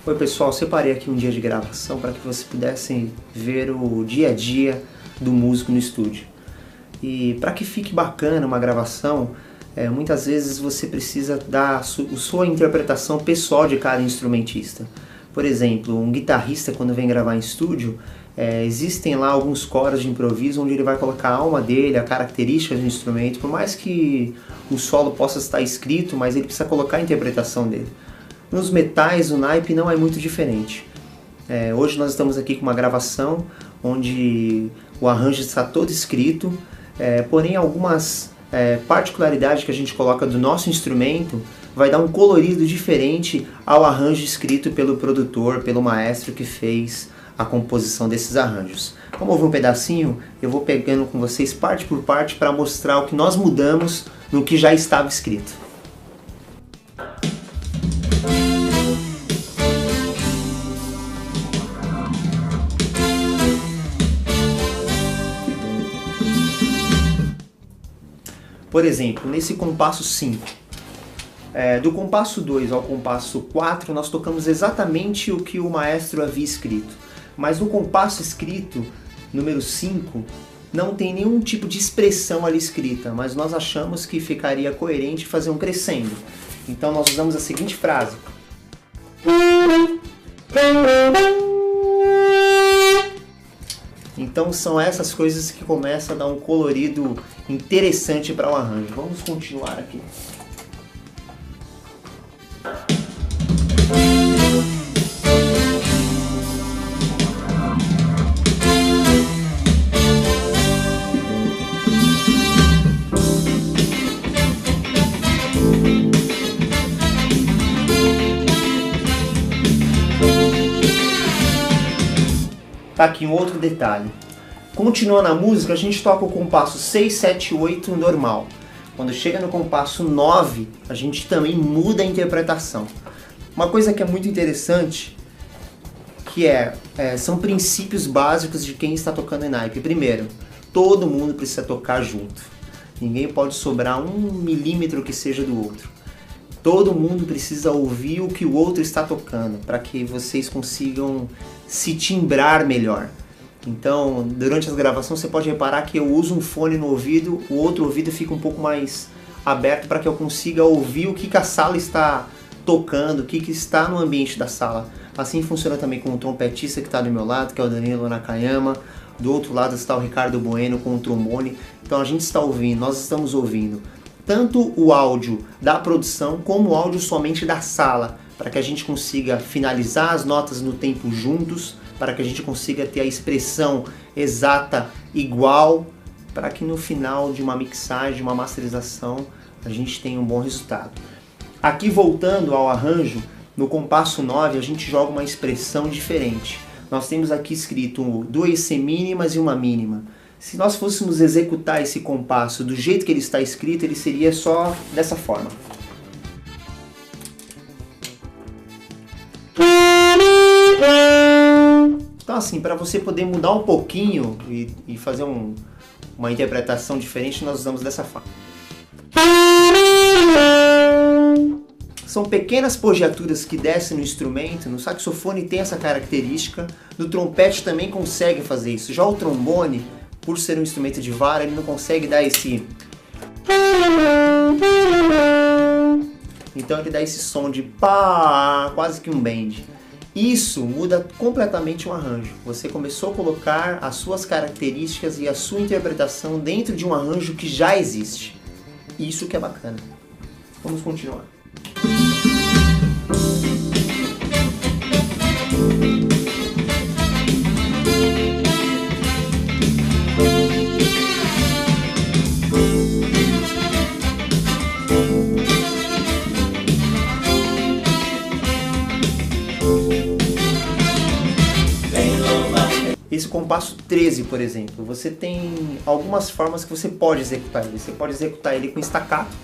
Oi pessoal, separei aqui um dia de gravação para que vocês pudessem ver o dia a dia do músico no estúdio. E para que fique bacana uma gravação, muitas vezes você precisa dar a sua interpretação pessoal de cada instrumentista. Por exemplo, um guitarrista quando vem gravar em estúdio, existem lá alguns coros de improviso onde ele vai colocar a alma dele, a característica do instrumento, por mais que o solo possa estar escrito, mas ele precisa colocar a interpretação dele. Nos metais, o naipe não é muito diferente. Hoje nós estamos aqui com uma gravação onde o arranjo está todo escrito, porém algumas particularidades que a gente coloca do nosso instrumento vai dar um colorido diferente ao arranjo escrito pelo produtor, pelo maestro que fez a composição desses arranjos. Vamos ouvir um pedacinho? Eu vou pegando com vocês parte por parte para mostrar o que nós mudamos no que já estava escrito. Por exemplo, nesse compasso 5, do compasso 2 ao compasso 4, nós tocamos exatamente o que o maestro havia escrito. Mas no compasso escrito, número 5, não tem nenhum tipo de expressão ali escrita, mas nós achamos que ficaria coerente fazer um crescendo. Então nós usamos a seguinte frase. Então são essas coisas que começam a dar um colorido interessante para o arranjo. Vamos continuar aqui. Tá aqui um outro detalhe. Continuando a música, a gente toca o compasso 6, 7, 8 normal. Quando chega no compasso 9, a gente também muda a interpretação. Uma coisa que é muito interessante, que são princípios básicos de quem está tocando em naipe. Primeiro, todo mundo precisa tocar junto. Ninguém pode sobrar 1 milímetro que seja do outro. Todo mundo precisa ouvir o que o outro está tocando, para que vocês consigam se timbrar melhor. Então, durante as gravações você pode reparar que eu uso um fone no ouvido, o outro ouvido fica um pouco mais aberto para que eu consiga ouvir o que a sala está tocando, o que está no ambiente da sala. Assim funciona também com o trompetista que está do meu lado, que é o Danilo Nakayama. Do outro lado está o Ricardo Bueno com o trombone. Então a gente está ouvindo, nós estamos ouvindo tanto o áudio da produção como o áudio somente da sala, para que a gente consiga finalizar as notas no tempo juntos, para que a gente consiga ter a expressão exata igual, para que no final de uma mixagem, uma masterização, a gente tenha um bom resultado. Aqui voltando ao arranjo, no compasso 9 a gente joga uma expressão diferente. Nós temos aqui escrito 2 semínimas e uma mínima. Se nós fôssemos executar esse compasso do jeito que ele está escrito, ele seria só dessa forma. Então assim, para você poder mudar um pouquinho e fazer uma interpretação diferente, nós usamos dessa forma. São pequenas pogiaturas que descem no instrumento. No saxofone tem essa característica, no trompete também consegue fazer isso. Já o trombone, por ser um instrumento de vara, ele não consegue dar esse... Então ele dá esse som de pá, quase que um bend. Isso muda completamente o arranjo. Você começou a colocar as suas características e a sua interpretação dentro de um arranjo que já existe. Isso que é bacana. Vamos continuar. compasso 13, por exemplo, você tem algumas formas que você pode executar ele. Você pode executar ele com staccato,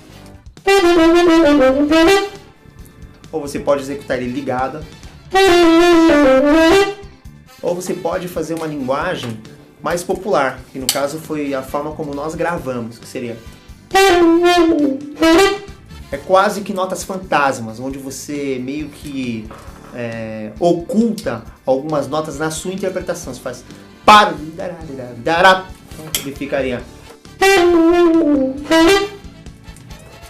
ou você pode executar ele ligado, ou você pode fazer uma linguagem mais popular, que no caso foi a forma como nós gravamos, que seria... É quase que notas fantasmas, onde você meio que oculta algumas notas na sua interpretação. Você faz... Ele ficaria...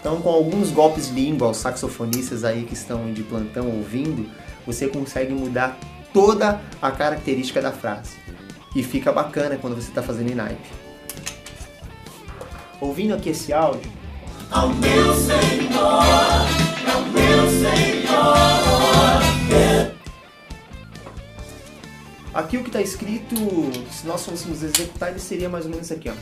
Então, com alguns golpes de língua, os saxofonistas aí que estão de plantão ouvindo, você consegue mudar toda a característica da frase. E fica bacana quando você está fazendo em naipe. Ouvindo aqui esse áudio... Ao meu Senhor, ao meu Senhor. Aqui o que está escrito, se nós fôssemos executar, ele seria mais ou menos aqui, ó.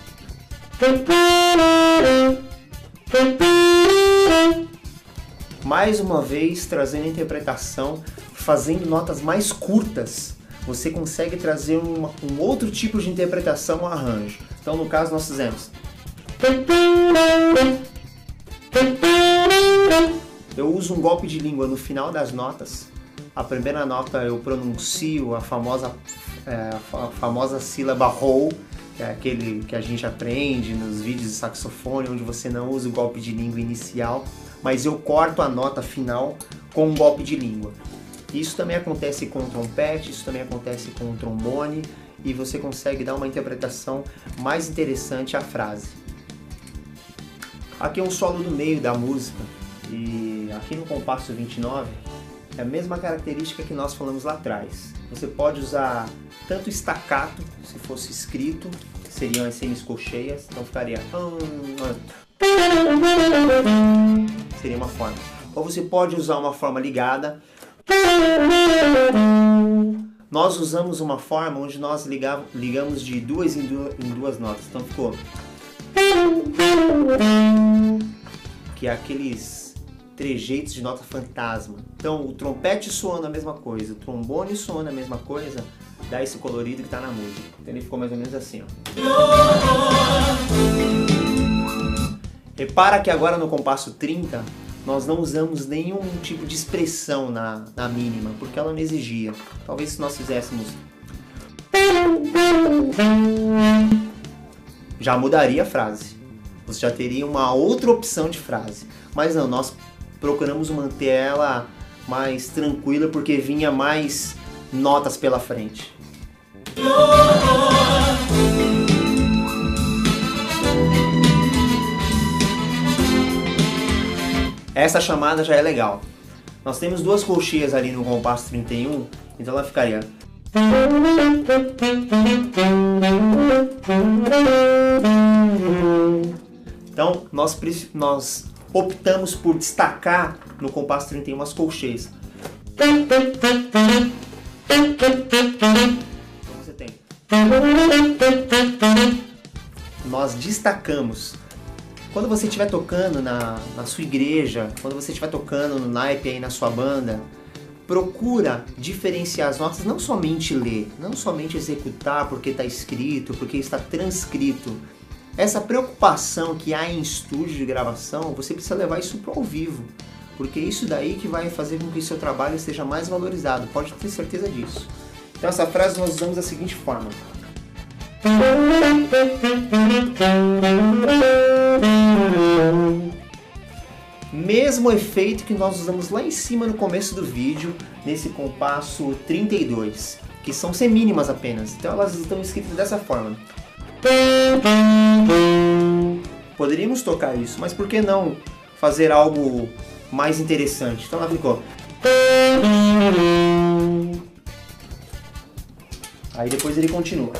Mais uma vez, trazendo a interpretação, fazendo notas mais curtas, você consegue trazer um outro tipo de interpretação ao arranjo. Então, no caso, nós fizemos... Eu uso um golpe de língua no final das notas. A primeira nota eu pronuncio a famosa sílaba roll, que é aquele que a gente aprende nos vídeos de saxofone, onde você não usa o golpe de língua inicial, mas eu corto a nota final com um golpe de língua. Isso também acontece com o trompete, isso também acontece com o trombone, e você consegue dar uma interpretação mais interessante à frase. Aqui é um solo do meio da música, e aqui no compasso 29 é a mesma característica que nós falamos lá atrás. Você pode usar tanto staccato, se fosse escrito, seriam as semicolcheias, então ficaria... Seria uma forma. Ou você pode usar uma forma ligada. Nós usamos uma forma onde nós ligamos de duas em duas notas, então ficou... Que é aqueles trejeitos de nota fantasma. Então o trompete soando a mesma coisa, o trombone soando a mesma coisa, dá esse colorido que está na música. Então ele ficou mais ou menos assim, ó. Repara que agora no compasso 30 nós não usamos nenhum tipo de expressão na mínima, porque ela não exigia. Talvez se nós fizéssemos... já mudaria a frase. Você já teria uma outra opção de frase. Mas não, nós procuramos manter ela mais tranquila porque vinha mais notas pela frente. Essa chamada já é legal. Nós temos duas colcheias ali no compasso 31, então ela ficaria... Então, nós optamos por destacar no compasso 31 as colcheias. Então você tem... Nós destacamos. Quando você estiver tocando na sua igreja, quando você estiver tocando no naipe aí na sua banda, procura diferenciar as notas, não somente ler, não somente executar porque está escrito, porque está transcrito. Essa preocupação que há em estúdio de gravação, você precisa levar isso para o ao vivo, porque é isso daí que vai fazer com que o seu trabalho seja mais valorizado, pode ter certeza disso. Então essa frase nós usamos da seguinte forma. Mesmo efeito que nós usamos lá em cima no começo do vídeo, nesse compasso 32, que são semínimas apenas, então elas estão escritas dessa forma. Poderíamos tocar isso, mas por que não fazer algo mais interessante? Então ela ficou... Aí depois ele continua.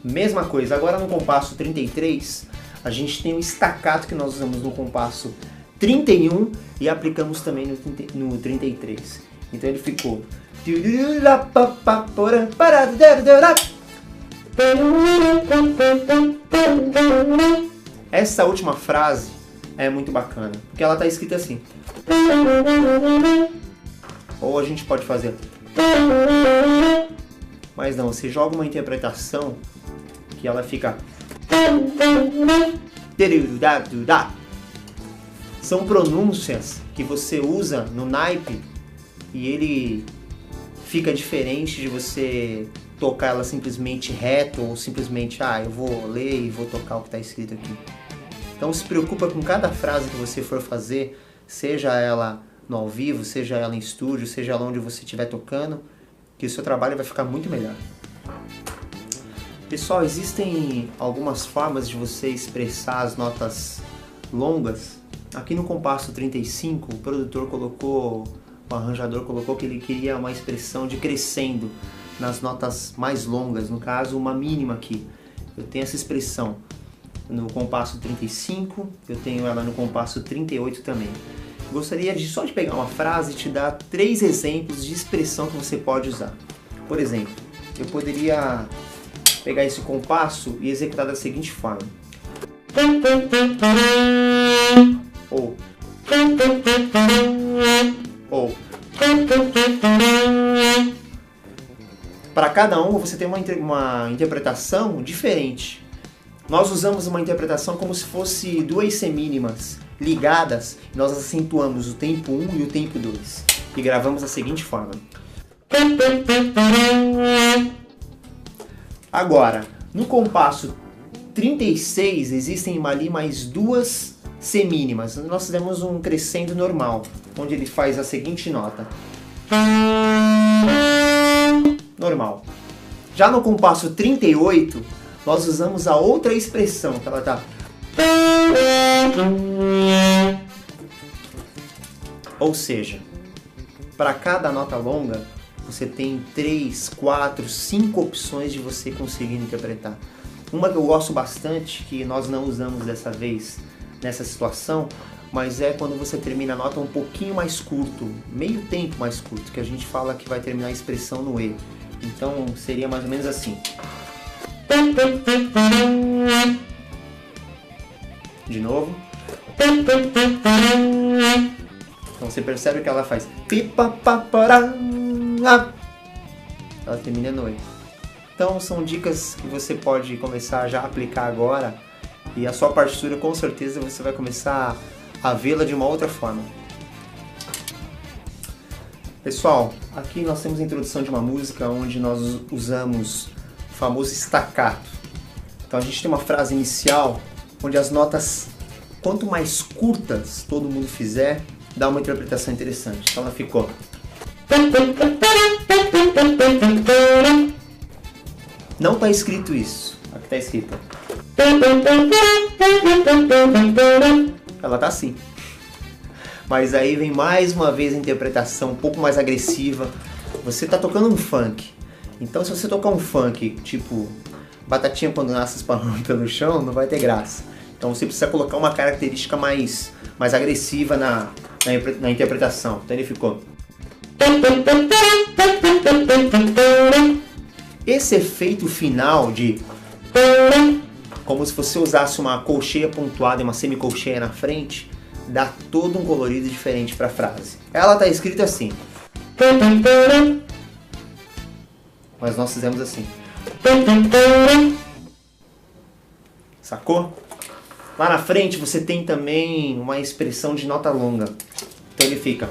Mesma coisa, agora no compasso 33, a gente tem o staccato que nós usamos no compasso 31 e aplicamos também no 33. Então ele ficou... Essa última frase é muito bacana, porque ela está escrita assim. Ou a gente pode fazer. Mas não, você joga uma interpretação que ela fica. São pronúncias que você usa no naipe e ele fica diferente de você tocar ela simplesmente reto ou simplesmente, eu vou ler e vou tocar o que está escrito aqui. Então se preocupa com cada frase que você for fazer, seja ela no ao vivo, seja ela em estúdio, seja ela onde você estiver tocando, que o seu trabalho vai ficar muito melhor. Pessoal, existem algumas formas de você expressar as notas longas. Aqui no compasso 35, o produtor colocou, o arranjador colocou que ele queria uma expressão de crescendo nas notas mais longas, no caso uma mínima aqui. Eu tenho essa expressão no compasso 35, eu tenho ela no compasso 38 também. Gostaria só de pegar uma frase e te dar 3 exemplos de expressão que você pode usar. Por exemplo, eu poderia pegar esse compasso e executar da seguinte forma. Ou. Para cada um você tem uma interpretação diferente. Nós usamos uma interpretação como se fosse 2 semínimas ligadas, e nós acentuamos o tempo 1 e o tempo 2. E gravamos da seguinte forma. Agora, no compasso 36 existem ali mais 2 semínimas. Nós fizemos um crescendo normal, onde ele faz a seguinte nota. Normal. Já no compasso 38, nós usamos a outra expressão, que ela tá. Ou seja, para cada nota longa, você tem 3, 4, 5 opções de você conseguir interpretar. Uma que eu gosto bastante, que nós não usamos dessa vez nessa situação, mas é quando você termina a nota um pouquinho mais curto, meio tempo mais curto, que a gente fala que vai terminar a expressão no E. Então seria mais ou menos assim. De novo. Então você percebe que ela faz. Ela termina no E. Então são dicas que você pode começar já a aplicar agora. E a sua partitura com certeza você vai começar a vê-la de uma outra forma. Pessoal, aqui nós temos a introdução de uma música onde nós usamos o famoso staccato. Então a gente tem uma frase inicial onde as notas, quanto mais curtas todo mundo fizer, dá uma interpretação interessante. Então ela ficou. Não está escrito isso. Aqui está escrito. Ela tá assim. Mas aí vem mais uma vez a interpretação um pouco mais agressiva. Você tá tocando um funk. Então se você tocar um funk tipo Batatinha quando nasce esparrando pelo chão, não vai ter graça. Então você precisa colocar uma característica mais agressiva na interpretação. Então ele ficou. Esse efeito final de como se você usasse uma colcheia pontuada e uma semicolcheia na frente, dá todo um colorido diferente para a frase. Ela está escrita assim. Mas nós fizemos assim. Sacou? Lá na frente você tem também uma expressão de nota longa. Então ele fica.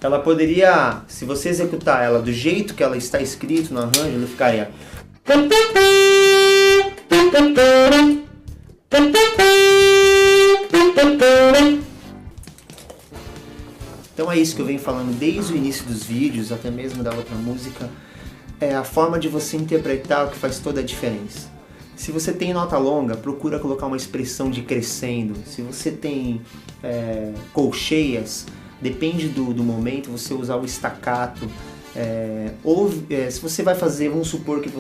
Ela poderia, se você executar ela do jeito que ela está escrito no arranjo, ele ficaria. Então é isso que eu venho falando desde o início dos vídeos, até mesmo da outra música. É a forma de você interpretar o que faz toda a diferença. Se você tem nota longa, procura colocar uma expressão de crescendo. Se você tem colcheias, depende do momento, você usar o staccato. Se você vai fazer, vamos supor que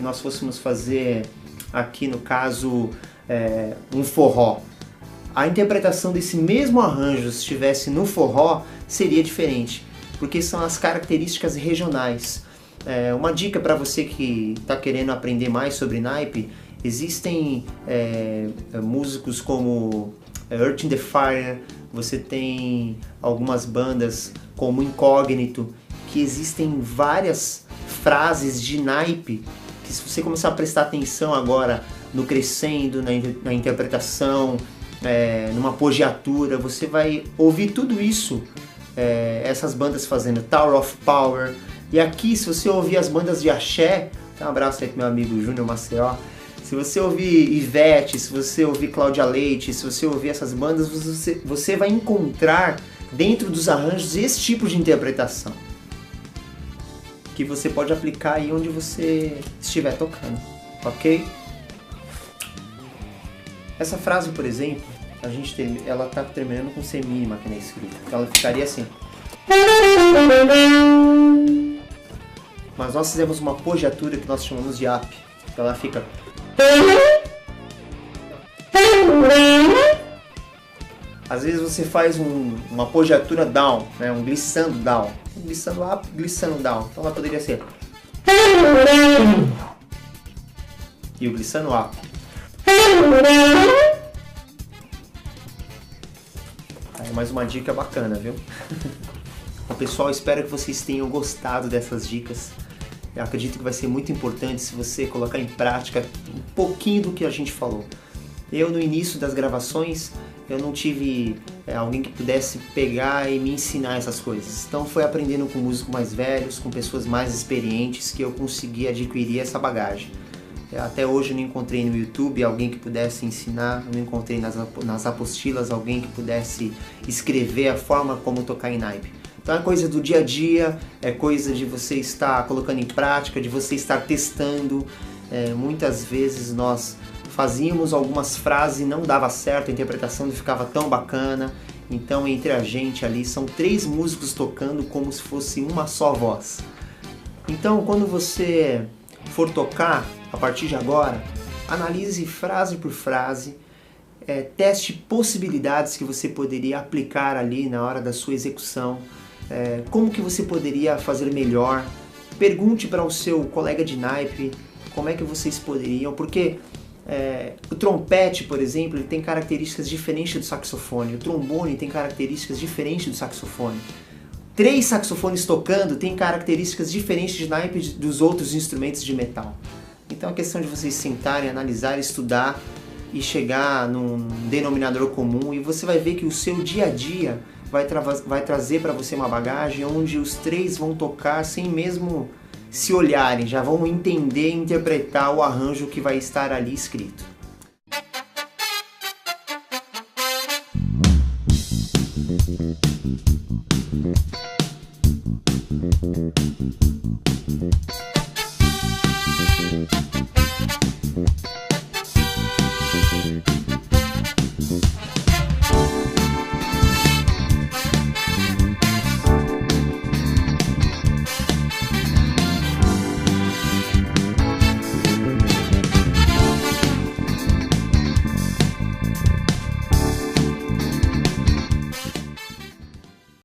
nós fôssemos fazer aqui no caso um forró. a interpretação desse mesmo arranjo, se estivesse no forró, seria diferente, porque são as características regionais. Uma dica para você que está querendo aprender mais sobre naipe: existem músicos como Earth in the Fire, você tem algumas bandas como Incógnito, que existem várias frases de naipe que, se você começar a prestar atenção agora no crescendo, na interpretação, numa apogiatura, você vai ouvir tudo isso, essas bandas fazendo Tower of Power. E aqui, se você ouvir as bandas de axé, um abraço aí pro meu amigo Júnior Maceió, se você ouvir Ivete, se você ouvir Cláudia Leite, se você ouvir essas bandas, você vai encontrar dentro dos arranjos esse tipo de interpretação, que você pode aplicar aí onde você estiver tocando, ok? Essa frase, por exemplo, ela está terminando com C mínima aqui na escrita, então ela ficaria assim. Mas nós fizemos uma apogiatura que nós chamamos de up, então ela fica. Às vezes você faz uma apogiatura down, né? Um glissando down, um glissando up, glissando down, então ela poderia ser. E o glissando up. Aí mais uma dica bacana, viu? Bom, pessoal, espero que vocês tenham gostado dessas dicas. Eu acredito que vai ser muito importante se você colocar em prática um pouquinho do que a gente falou. Eu, no início das gravações, eu não tive alguém que pudesse pegar e me ensinar essas coisas. Então foi aprendendo com músicos mais velhos, com pessoas mais experientes, que eu consegui adquirir essa bagagem. Até hoje eu não encontrei no YouTube alguém que pudesse ensinar, eu não encontrei nas apostilas alguém que pudesse escrever a forma como tocar em naipe. Então é coisa do dia a dia, é coisa de você estar colocando em prática, de você estar testando. Muitas vezes nós fazíamos algumas frases e não dava certo, a interpretação não ficava tão bacana. Então entre a gente ali são 3 músicos tocando como se fosse uma só voz. Então quando você for tocar, a partir de agora, analise frase por frase, teste possibilidades que você poderia aplicar ali na hora da sua execução. Como que você poderia fazer melhor? Pergunte para o seu colega de naipe como é que vocês poderiam, porque o trompete, por exemplo, ele tem características diferentes do saxofone, o trombone tem características diferentes do saxofone. 3 saxofones tocando tem características diferentes de naipe dos outros instrumentos de metal. Então é questão de vocês sentarem, analisar, estudar e chegar num denominador comum, e você vai ver que o seu dia a dia vai trazer para você uma bagagem onde os 3 vão tocar sem mesmo se olharem, já vão entender e interpretar o arranjo que vai estar ali escrito.